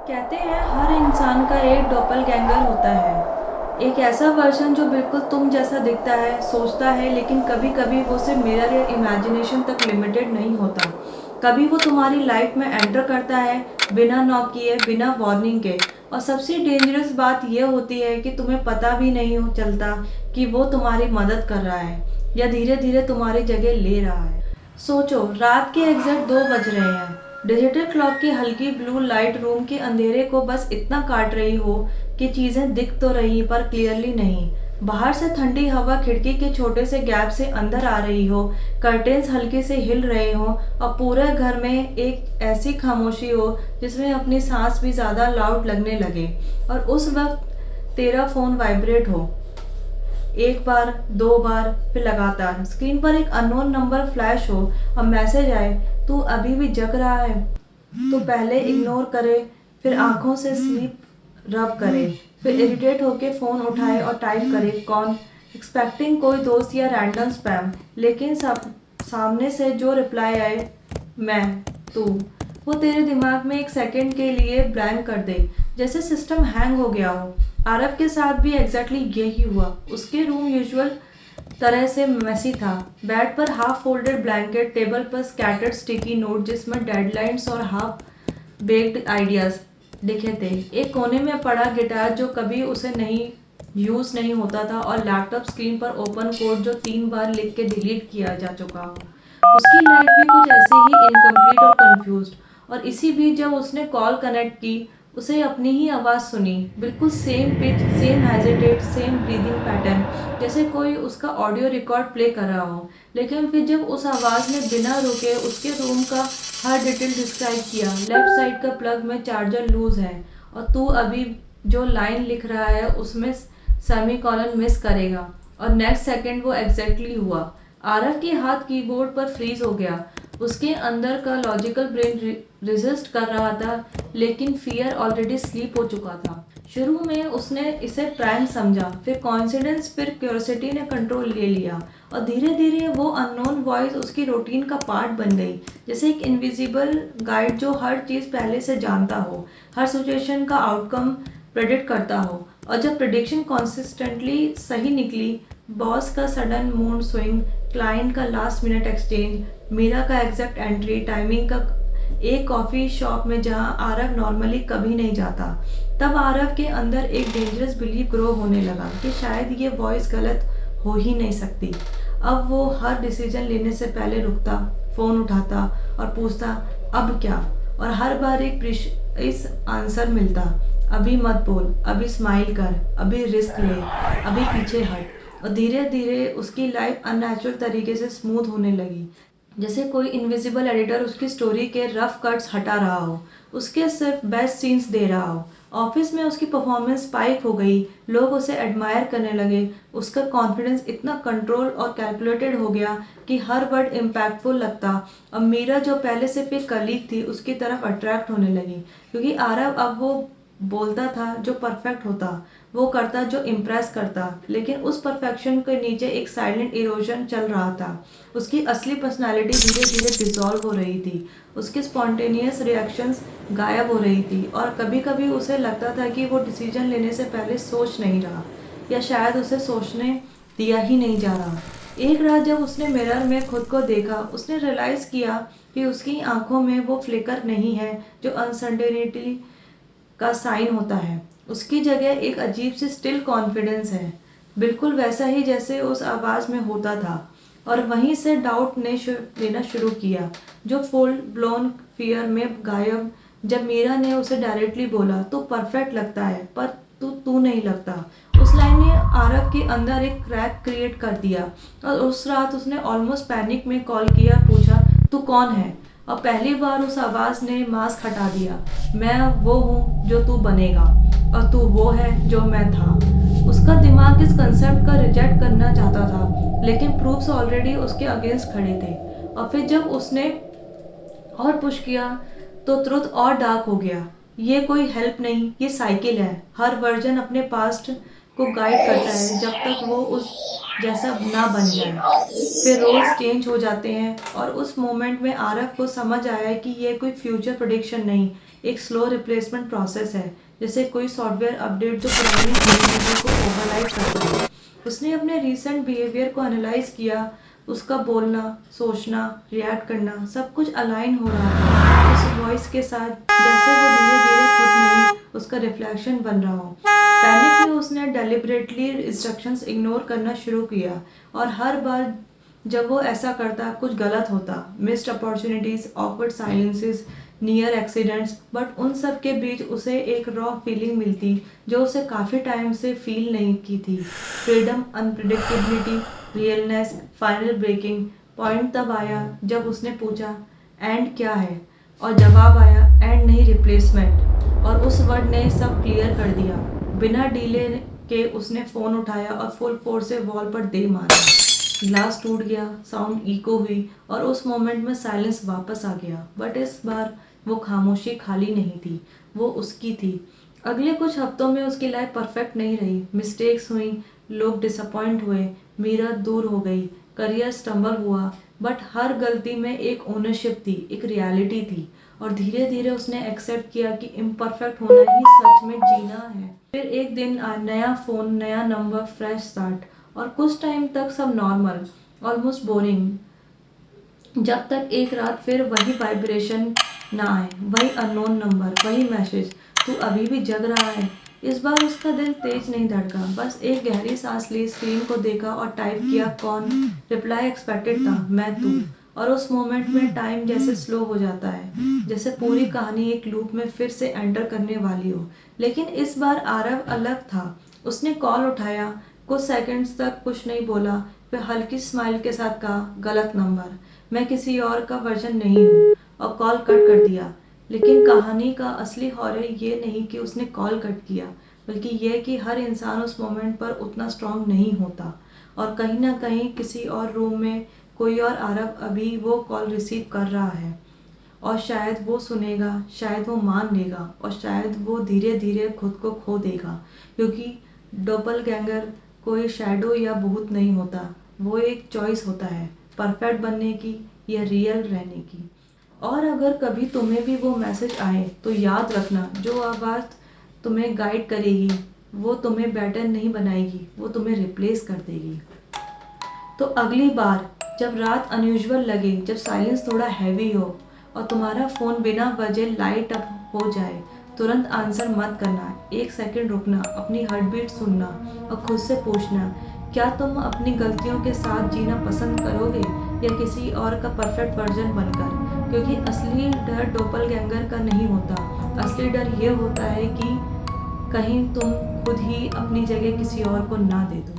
कहते हैं हर इंसान का एक डॉपलगैंगर होता है। एक ऐसा वर्जन जो बिल्कुल तुम जैसा दिखता है, सोचता है, लेकिन कभी कभी वो सिर्फ मिरर या इमेजिनेशन तक लिमिटेड नहीं होता। कभी वो तुम्हारी लाइफ में एंटर करता है, बिना नॉक किए, बिना वार्निंग के। और सबसे डेंजरस बात यह होती है कि तुम्हें पता भी नहीं चलता कि वो तुम्हारी मदद कर रहा है या धीरे धीरे तुम्हारी जगह ले रहा है। सोचो, रात के एग्जैक्ट 2 बज रहे हैं। डिजिटल क्लॉक की हल्की ब्लू लाइट रूम के अंधेरे को बस इतना काट रही हो कि चीजें दिख तो रही पर क्लियरली नहीं। बाहर से ठंडी हवा खिड़की के छोटे से गैप से अंदर आ रही हो, कर्टेन्स हल्के से हिल रहे हो और पूरे घर में एक ऐसी खामोशी हो जिसमें अपनी सांस भी ज्यादा लाउड लगने लगे। और उस वक्त तेरा फोन वाइब्रेट हो, एक बार, दो बार, फिर लगातार स्क्रीन पर एक अननोन नंबर फ्लैश हो और मैसेज आए, तू अभी भी जग रहा है। तो पहले इग्नोर करे, फिर आंखों से स्लीप रब करे, फिर इरिटेट होके फोन उठाए और टाइप करे कौन, एक्सपेक्टिंग कोई दोस्त या रैंडम स्पैम। लेकिन सब सामने से जो रिप्लाई आए, मैं, तू, वो तेरे दिमाग में एक सेकंड के लिए ब्लैंक कर दे, जैसे सिस्टम हैंग हो गया हो। आरव के साथ भी एग्जैक्टली यही हुआ। उसके रूम यूजुअल तरह से मेसी था। बेड पर हाफ फोल्डेड ब्लैंकेट, टेबल पर स्कैटर्ड स्टिकी नोट जिसमें डेडलाइंस और हाफ बेक्ड आइडियाज लिखे थे। एक कोने में पड़ा गिटार जो कभी उसे नहीं यूज नहीं होता था, और लैपटॉप स्क्रीन पर ओपन कोड जो 3 बार लिख के डिलीट किया जा चुका हो। उसकी लाइफ भी कुछ ऐसे ही इनकम्प्लीट और कंफ्यूज्ड। और इसी बीच जब उसने कॉल कनेक्ट की, उसे अपनी ही आवाज़ सुनी, बिल्कुल same pitch, same hesitate, same breathing pattern, जैसे कोई उसका ऑडियो रिकॉर्ड प्ले कर रहा हो। लेकिन फिर जब उस आवाज़ ने बिना रुके उसके रूम का हर डिटेल डिस्क्राइब किया, लेफ्ट साइड का प्लग में चार्जर लूज है और तू अभी जो लाइन लिख रहा है उसमें सेमी कॉलन मिस करेगा, और नेक्स्ट सेकंड वो एग्जैक्टली हुआ। आरव के हाथ कीबोर्ड पर फ्रीज हो गया। उसके अंदर का लॉजिकल ब्रेन रेजिस्ट कर रहा था, लेकिन फियर ऑलरेडी स्लीप हो चुका था। शुरू में उसने इसे प्रैंक समझा, फिर कॉन्फिडेंस, फिर क्यूरियोसिटी ने कंट्रोल ले लिया, और धीरे धीरे वो अननोन वॉइस उसकी रूटीन का पार्ट बन गई, जैसे एक इनविजिबल गाइड जो हर चीज़ पहले से जानता हो, हर सिचुएशन का आउटकम प्रेडिक्ट करता हो। और जब प्रेडिक्शन कंसिस्टेंटली सही निकली, बॉस का सडन मूड स्विंग, क्लाइंट का लास्ट मिनट एक्सचेंज, मीरा का एग्जैक्ट एंट्री टाइमिंग का एक कॉफ़ी शॉप में जहां आरव नॉर्मली कभी नहीं जाता, तब आरव के अंदर एक डेंजरस बिलीफ ग्रो होने लगा कि शायद ये वॉइस गलत हो ही नहीं सकती। अब वो हर डिसीजन लेने से पहले रुकता, फ़ोन उठाता और पूछता, अब क्या? और हर बार एक प्रिसाइज आंसर मिलता, अभी मत बोल, अभी स्माइल कर, अभी रिस्क ले, अभी पीछे हट। और धीरे धीरे उसकी लाइफ अननेचुरल तरीके से स्मूथ होने लगी, जैसे कोई इनविजिबल एडिटर उसकी स्टोरी के रफ कट्स हटा रहा हो, उसके सिर्फ बेस्ट सीन्स दे रहा हो। ऑफिस में उसकी परफॉर्मेंस स्पाइक हो गई, लोग उसे एडमायर करने लगे, उसका कॉन्फिडेंस इतना कंट्रोल और कैलकुलेटेड हो गया कि हर वर्ड इम्पैक्टफुल लगता। अब मीरा जो पहले सिर्फ एक कलीग थी, उसकी तरफ अट्रैक्ट होने लगी, क्योंकि आरव अब वो बोलता था जो परफेक्ट होता, वो करता जो इम्प्रेस करता, लेकिन उस परफेक्शन के नीचे एक साइलेंट इरोजन चल रहा था। उसकी असली पर्सनालिटी धीरे धीरे डिसॉल्व हो रही थी, उसकी स्पॉन्टेनियस रिएक्शंस गायब हो रही थी, और कभी कभी उसे लगता था कि वो डिसीजन लेने से पहले सोच नहीं रहा, या शायद उसे सोचने दिया ही नहीं जा रहा। एक रात जब उसने मिरर में खुद को देखा, उसने रियलाइज किया कि उसकी आंखों में वो फ्लिकर नहीं है जो अनसर्टेनिटी का साइन होता है। उसकी जगह एक अजीब सी स्टिल कॉन्फिडेंस है, बिल्कुल वैसा ही जैसे उस आवाज़ में होता था। और वहीं से डाउट ने लेना शुरू किया, जो फुल ब्लोन फियर में गायब जब मीरा ने उसे डायरेक्टली बोला, तू परफेक्ट लगता है पर तू तू नहीं लगता। उस लाइन ने आरव के अंदर एक क्रैक क्रिएट कर दिया, और उस रात उसने ऑलमोस्ट पैनिक में कॉल किया, पूछा, तू कौन है? और पहली बार उस आवाज़ ने मास्क हटा दिया। मैं वो हूँ जो तू बनेगा, और तू वो है जो मैं था। उसका दिमाग इस कंसेप्ट का रिजेक्ट करना चाहता था, लेकिन प्रूफ्स ऑलरेडी उसके अगेंस्ट खड़े थे। और फिर जब उसने और पुश किया, तो ट्रुथ और डार्क हो गया। ये कोई हेल्प नहीं, ये साइकिल है। हर वर्जन अपने पास्ट को गाइड करता है जब तक वो उस जैसा ना बन जाए। फिर रोल्स चेंज हो जाते हैं और उस मोमेंट में आरव को समझ आया कि ये कोई फ्यूचर प्रेडिक्शन नहीं, एक स्लो रिप्लेसमेंट प्रोसेस है, जैसे कोई सॉफ्टवेयर अपडेट जो पुरानी चीज़ों को ओवरराइड करता है। उसने अपने रीसेंट बिहेवियर को एनालाइज किया, उसका बोलना, सोचना, रिएक्ट करना सब कुछ अलाइन हो रहा था उस वॉइस के साथ, जैसे वो धीरे धीरे खुद नहीं उसका रिफ्लेक्शन बन रहा हो। पैनिक में उसने डेलिबरेटली इंस्ट्रक्शंस इग्नोर करना शुरू किया और हर बार जब वो ऐसा करता कुछ गलत होता, missed opportunities, awkward silences, near accidents, but उन सब के बीच उसे एक रॉ फीलिंग मिलती जो उसे काफ़ी टाइम से फील नहीं की थी। Freedom, unpredictability, realness. Final breaking point तब आया जब उसने पूछा एंड क्या है, और जवाब आया एंड नहीं, रिप्लेसमेंट। और उस वर्ड ने सब क्लियर कर दिया। बिना डीले के उसने फ़ोन उठाया और फुल फोर्स से वॉल पर दे मारा। ग्लास टूट गया, साउंड इको हुई और उस मोमेंट में साइलेंस वापस आ गया। बट इस बार वो खामोशी खाली नहीं थी, वो उसकी थी। अगले कुछ हफ्तों में उसकी लाइफ परफेक्ट नहीं रही। मिस्टेक्स हुई, लोग डिसअपॉइंट हुए, मीरा दूर हो गई, करियर स्टम्बल हुआ, बट हर गलती में एक ओनरशिप थी, एक रियलिटी थी। और धीरे धीरे उसने एक्सेप्ट किया कि इम्परफेक्ट होना ही सच में जीना है। फिर एक दिन नया फ़ोन, नया नंबर, फ्रेश स्टार्ट, और कुछ टाइम तक सब नॉर्मल, ऑलमोस्ट बोरिंग, जब तक एक रात फिर वही वाइब्रेशन ना आए, वही अननोन नंबर, वही मैसेज, तू अभी भी जग रहा है। इस बार उसका दिल तेज नहीं धड़का, बस एक गहरी सांस ली, स्क्रीन को देखा और टाइप किया कौन। रिप्लाई एक्सपेक्टेड था, मैं तू। और उस मोमेंट में टाइम जैसे स्लो हो जाता है, जैसे पूरी कहानी एक लूप में फिर से एंटर करने वाली हो। लेकिन इस बार आरव अलग था। उसने कॉल उठाया, कुछ सेकंड्स तक कुछ नहीं बोला, फिर हल्की स्माइल के साथ कहा गलत नंबर, मैं किसी और का वर्जन नहीं हूँ, और कॉल कट कर दिया। लेकिन कहानी का असली हॉरर ये नहीं कि उसने कॉल कट किया, बल्कि यह कि हर इंसान उस मोमेंट पर उतना स्ट्रांग नहीं होता, और कहीं ना कहीं किसी और रूम में कोई और आरव अभी वो कॉल रिसीव कर रहा है। और शायद वो सुनेगा, शायद वो मान लेगा, और शायद वो धीरे धीरे खुद को खो देगा, क्योंकि डोपलगैंगर कोई शैडो या भूत नहीं होता, वो एक चॉइस होता है, परफेक्ट बनने की या रियल रहने की। और अगर कभी तुम्हें भी वो मैसेज आए तो याद रखना, जो आवाज़ तुम्हें गाइड करेगी वो तुम्हें बेटर नहीं बनाएगी, वो तुम्हें रिप्लेस कर देगी। तो अगली बार जब रात अनयूजुअल लगे, जब साइलेंस थोड़ा हैवी हो और तुम्हारा फ़ोन बिना वजह लाइट अप हो जाए, तुरंत आंसर मत करना। एक सेकंड रुकना, अपनी हार्ट बीट सुनना और खुद से पूछना, क्या तुम अपनी गलतियों के साथ जीना पसंद करोगे या किसी और का परफेक्ट वर्जन बनकर? क्योंकि असली डर डोपलगैंगर का नहीं होता, असली डर ये होता है कि कहीं तुम खुद ही अपनी जगह किसी और को ना दे दो।